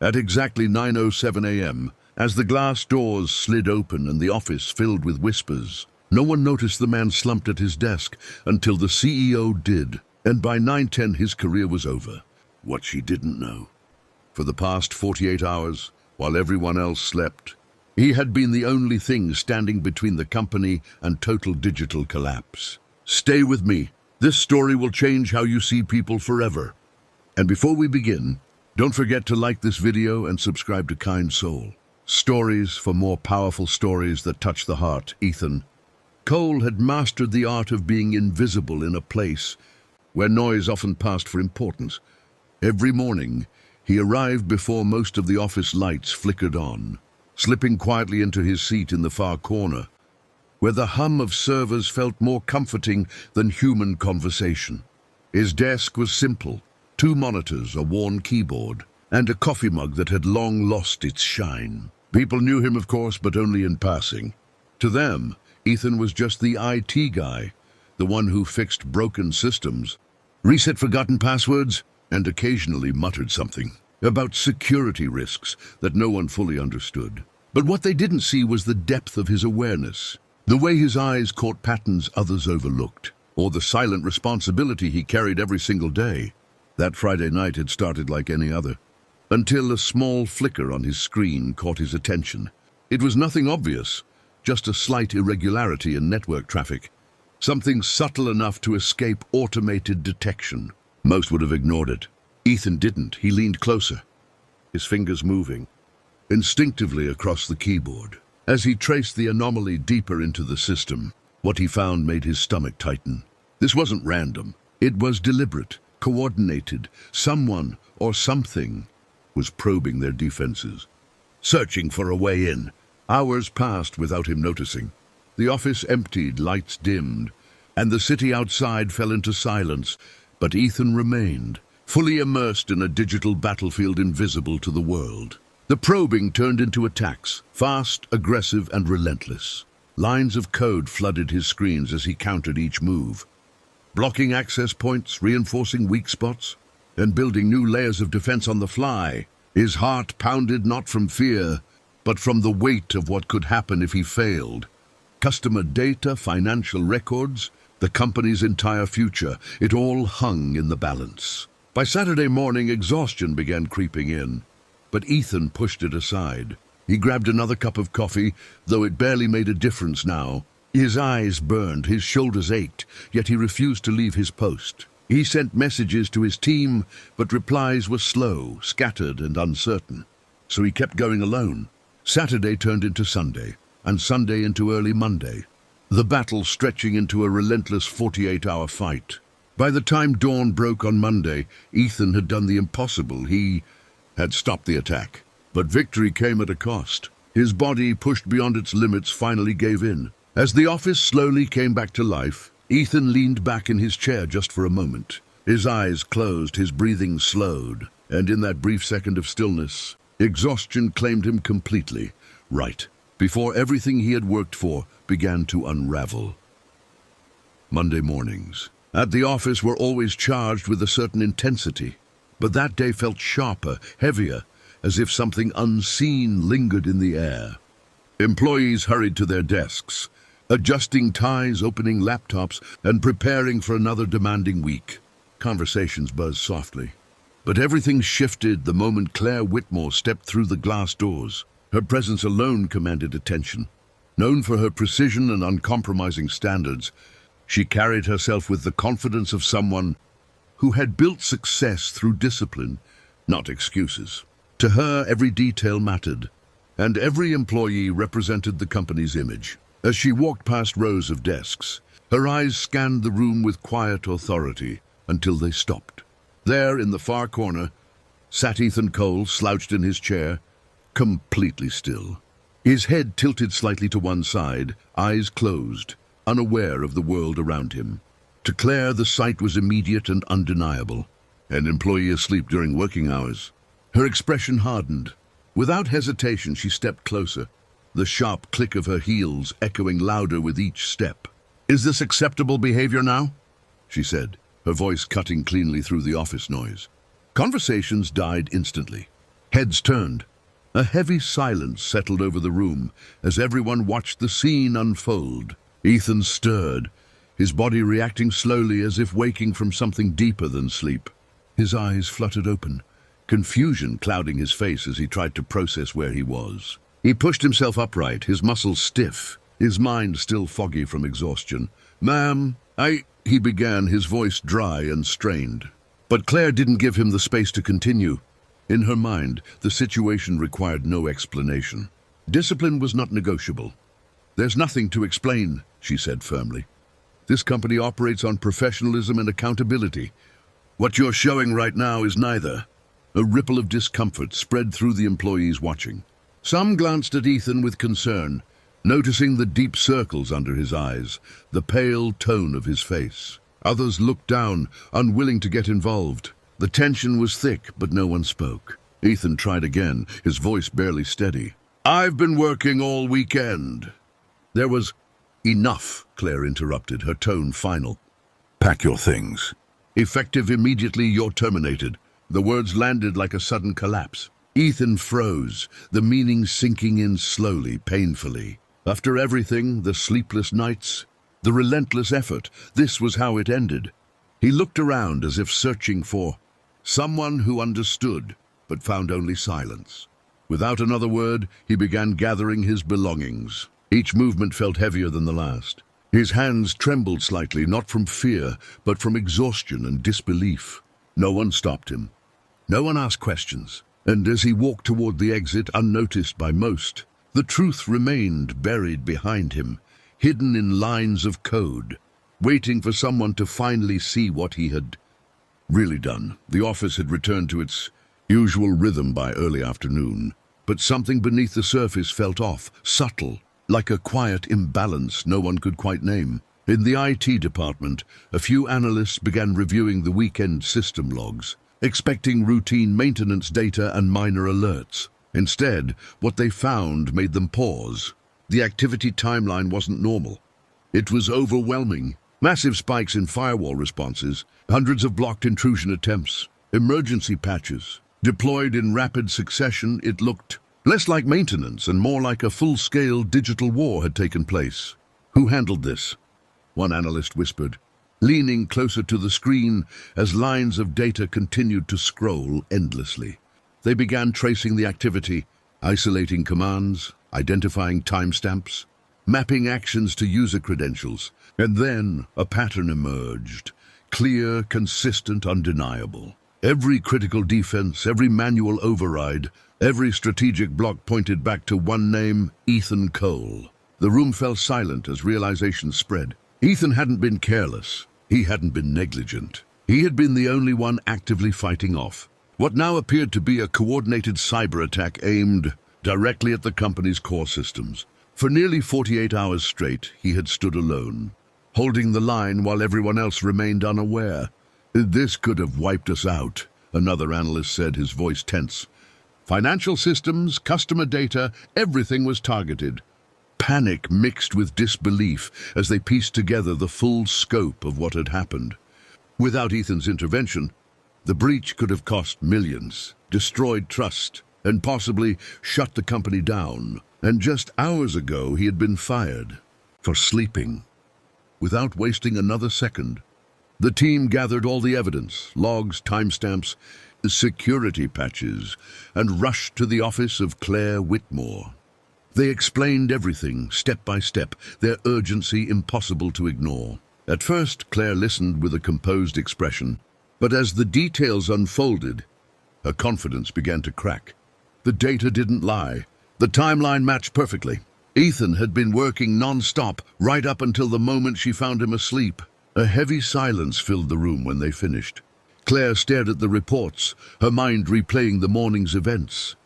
At exactly 9:07 a.m., as the glass doors slid open and the office filled with whispers, no one noticed the man slumped at his desk until the CEO did, and by 9:10 his career was over. What she didn't know. For the past 48 hours, while everyone else slept, he had been the only thing standing between the company and total digital collapse. Stay with me. This story will change how you see people forever. And before we begin, don't forget to like this video and subscribe to Kind Soul. Stories for more powerful stories that touch the heart. Ethan Cole had mastered the art of being invisible in a place where noise often passed for importance. Every morning, he arrived before most of the office lights flickered on, slipping quietly into his seat in the far corner, where the hum of servers felt more comforting than human conversation. His desk was simple: 2 monitors, a worn keyboard, and a coffee mug that had long lost its shine. People knew him, of course, but only in passing. To them, Ethan was just the IT guy, the one who fixed broken systems, reset forgotten passwords, and occasionally muttered something about security risks that no one fully understood. But what they didn't see was the depth of his awareness, the way his eyes caught patterns others overlooked, or the silent responsibility he carried every single day. That Friday night had started like any other, until a small flicker on his screen caught his attention. It was nothing obvious, just a slight irregularity in network traffic, something subtle enough to escape automated detection. Most would have ignored it. Ethan didn't. He leaned closer, his fingers moving instinctively across the keyboard. As he traced the anomaly deeper into the system, what he found made his stomach tighten. This wasn't random. It was deliberate, coordinated. Someone or something was probing their defenses, searching for a way in. Hours passed without him noticing. The office emptied, lights dimmed, and the city outside fell into silence. But Ethan remained, fully immersed in a digital battlefield invisible to the world. The probing turned into attacks, fast, aggressive, and relentless. Lines of code flooded his screens as he countered each move, blocking access points, reinforcing weak spots, and building new layers of defense on the fly. His heart pounded not from fear, but from the weight of what could happen if he failed. Customer data, financial records, the company's entire future, it all hung in the balance. By Saturday morning, exhaustion began creeping in, but Ethan pushed it aside. He grabbed another cup of coffee, though it barely made a difference now. His eyes burned, his shoulders ached, yet he refused to leave his post. He sent messages to his team, but replies were slow, scattered, and uncertain. So he kept going alone. Saturday turned into Sunday, and Sunday into early Monday, the battle stretching into a relentless 48-hour fight. By the time dawn broke on Monday, Ethan had done the impossible. He had stopped the attack. But victory came at a cost. His body, pushed beyond its limits, finally gave in. As the office slowly came back to life, Ethan leaned back in his chair just for a moment. His eyes closed, his breathing slowed, and in that brief second of stillness, exhaustion claimed him completely. Right before everything he had worked for began to unravel. Monday mornings at the office were always charged with a certain intensity, but that day felt sharper, heavier, as if something unseen lingered in the air. Employees hurried to their desks, adjusting ties, opening laptops, and preparing for another demanding week. Conversations buzzed softly. But everything shifted the moment Claire Whitmore stepped through the glass doors. Her presence alone commanded attention. Known for her precision and uncompromising standards, she carried herself with the confidence of someone who had built success through discipline, not excuses. To her, every detail mattered, and every employee represented the company's image. As she walked past rows of desks, her eyes scanned the room with quiet authority until they stopped. There, in the far corner, sat Ethan Cole, slouched in his chair, completely still. His head tilted slightly to one side, eyes closed, unaware of the world around him. To Claire, the sight was immediate and undeniable. An employee asleep during working hours. Her expression hardened. Without hesitation, she stepped closer, the sharp click of her heels echoing louder with each step. "Is this acceptable behavior now?" she said, her voice cutting cleanly through the office noise. Conversations died instantly. Heads turned. A heavy silence settled over the room as everyone watched the scene unfold. Ethan stirred, his body reacting slowly as if waking from something deeper than sleep. His eyes fluttered open, confusion clouding his face as he tried to process where he was. He pushed himself upright, his muscles stiff, his mind still foggy from exhaustion. "Ma'am, he began, his voice dry and strained. But Claire didn't give him the space to continue. In her mind, the situation required no explanation. Discipline was not negotiable. "There's nothing to explain," she said firmly. "This company operates on professionalism and accountability. What you're showing right now is neither." A ripple of discomfort spread through the employees watching. Some glanced at Ethan with concern, noticing the deep circles under his eyes, the pale tone of his face. Others looked down, unwilling to get involved. The tension was thick, but no one spoke. Ethan tried again, his voice barely steady. "I've been working all weekend." There was... "Enough," Claire interrupted, her tone final. "Pack your things. Effective immediately, you're terminated." The words landed like a sudden collapse. Ethan froze, the meaning sinking in slowly, painfully. After everything, the sleepless nights, the relentless effort, this was how it ended. He looked around as if searching for someone who understood, but found only silence. Without another word, he began gathering his belongings. Each movement felt heavier than the last. His hands trembled slightly, not from fear, but from exhaustion and disbelief. No one stopped him. No one asked questions. And as he walked toward the exit, unnoticed by most, the truth remained buried behind him, hidden in lines of code, waiting for someone to finally see what he had really done. The office had returned to its usual rhythm by early afternoon, but something beneath the surface felt off, subtle, like a quiet imbalance no one could quite name. In the IT department, a few analysts began reviewing the weekend system logs, expecting routine maintenance data and minor alerts. Instead, what they found made them pause. The activity timeline wasn't normal. It was overwhelming. Massive spikes in firewall responses, hundreds of blocked intrusion attempts, emergency patches. Deployed in rapid succession, it looked less like maintenance and more like a full-scale digital war had taken place. "Who handled this?" one analyst whispered, leaning closer to the screen as lines of data continued to scroll endlessly. They began tracing the activity, isolating commands, identifying timestamps, mapping actions to user credentials, and then a pattern emerged, clear, consistent, undeniable. Every critical defense, every manual override, every strategic block pointed back to one name, Ethan Cole. The room fell silent as realization spread. Ethan hadn't been careless. He hadn't been negligent. He had been the only one actively fighting off what now appeared to be a coordinated cyber attack aimed directly at the company's core systems. For nearly 48 hours straight, he had stood alone, holding the line while everyone else remained unaware. "This could have wiped us out," another analyst said, his voice tense. "Financial systems, customer data, everything was targeted." Panic mixed with disbelief as they pieced together the full scope of what had happened. Without Ethan's intervention, the breach could have cost millions, destroyed trust, and possibly shut the company down. And just hours ago, he had been fired for sleeping. Without wasting another second, the team gathered all the evidence, logs, timestamps, security patches, and rushed to the office of Claire Whitmore. They explained everything, step by step, their urgency impossible to ignore. At first, Claire listened with a composed expression, but as the details unfolded, her confidence began to crack. The data didn't lie. The timeline matched perfectly. Ethan had been working non-stop, right up until the moment she found him asleep. A heavy silence filled the room when they finished. Claire stared at the reports, her mind replaying the morning's events.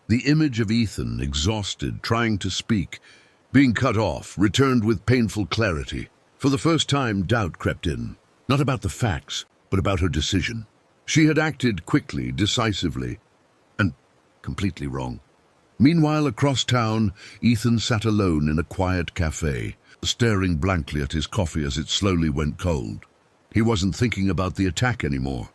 The image of Ethan, exhausted, trying to speak, being cut off, returned with painful clarity. For the first time, doubt crept in. Not about the facts, but about her decision. She had acted quickly, decisively, and completely wrong. Meanwhile, across town, Ethan sat alone in a quiet cafe, staring blankly at his coffee as it slowly went cold. He wasn't thinking about the attack anymore.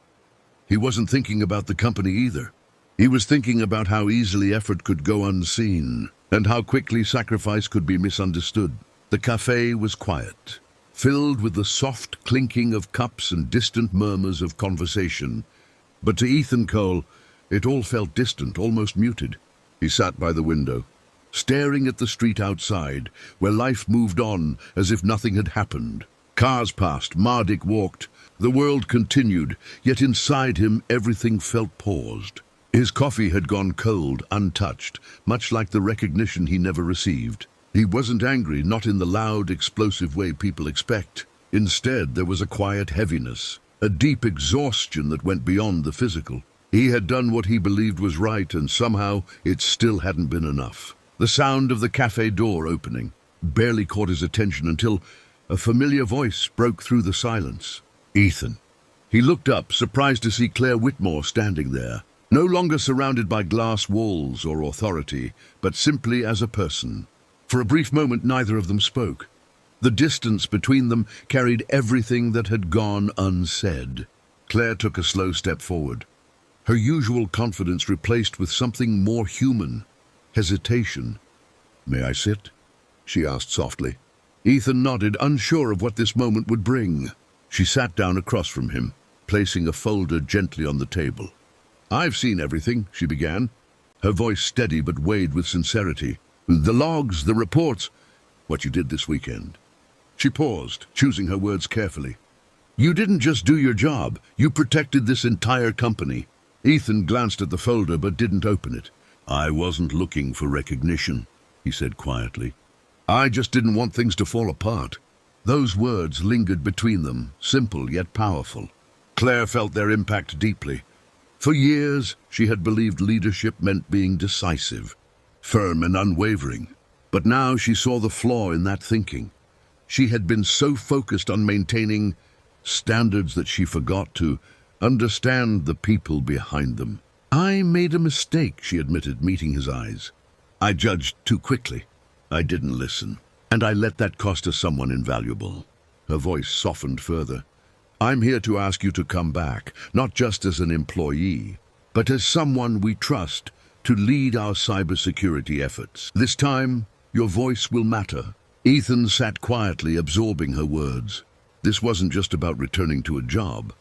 He wasn't thinking about the company either. He was thinking about how easily effort could go unseen, and how quickly sacrifice could be misunderstood. The cafe was quiet, filled with the soft clinking of cups and distant murmurs of conversation. But to Ethan Cole, it all felt distant, almost muted. He sat by the window, staring at the street outside, where life moved on as if nothing had happened. Cars passed, Mardik walked. The world continued, yet inside him everything felt paused. His coffee had gone cold, untouched, much like the recognition he never received. He wasn't angry, not in the loud, explosive way people expect. Instead, there was a quiet heaviness, a deep exhaustion that went beyond the physical. He had done what he believed was right, and somehow it still hadn't been enough. The sound of the cafe door opening barely caught his attention until a familiar voice broke through the silence. Ethan. He looked up, surprised to see Claire Whitmore standing there, no longer surrounded by glass walls or authority, but simply as a person. For a brief moment, neither of them spoke. The distance between them carried everything that had gone unsaid. Claire took a slow step forward, her usual confidence replaced with something more human, hesitation. "May I sit?" she asked softly. Ethan nodded, unsure of what this moment would bring. She sat down across from him, placing a folder gently on the table. "I've seen everything," she began, her voice steady but weighed with sincerity. "The logs, the reports, what you did this weekend." She paused, choosing her words carefully. "You didn't just do your job, you protected this entire company." Ethan glanced at the folder but didn't open it. "I wasn't looking for recognition," he said quietly. "I just didn't want things to fall apart." Those words lingered between them, simple yet powerful. Claire felt their impact deeply. For years, she had believed leadership meant being decisive, firm and unwavering. But now she saw the flaw in that thinking. She had been so focused on maintaining standards that she forgot to understand the people behind them. "I made a mistake," she admitted, meeting his eyes. "I judged too quickly. I didn't listen. And I let that cost us someone invaluable." Her voice softened further. "I'm here to ask you to come back, not just as an employee, but as someone we trust to lead our cybersecurity efforts. This time, your voice will matter." Ethan sat quietly, absorbing her words. This wasn't just about returning to a job.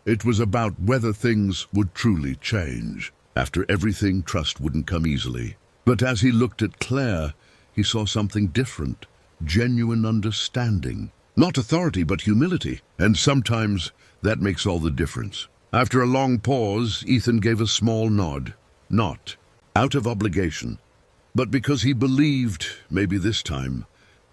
It was about whether things would truly change. After everything, trust wouldn't come easily. But as he looked at Claire, he saw something different, genuine understanding. Not authority, but humility. And sometimes that makes all the difference. After a long pause, Ethan gave a small nod. Not out of obligation, but because he believed, maybe this time,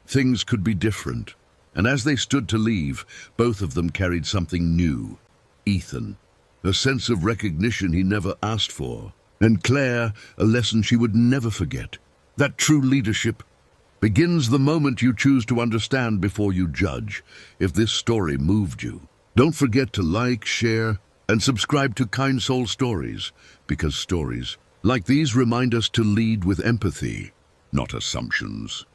things could be different. And as they stood to leave, both of them carried something new. Ethan, a sense of recognition he never asked for. And Claire, a lesson she would never forget. That true leadership begins the moment you choose to understand before you judge. If this story moved you, don't forget to like, share, and subscribe to Kind Soul Stories, because stories like these remind us to lead with empathy, not assumptions.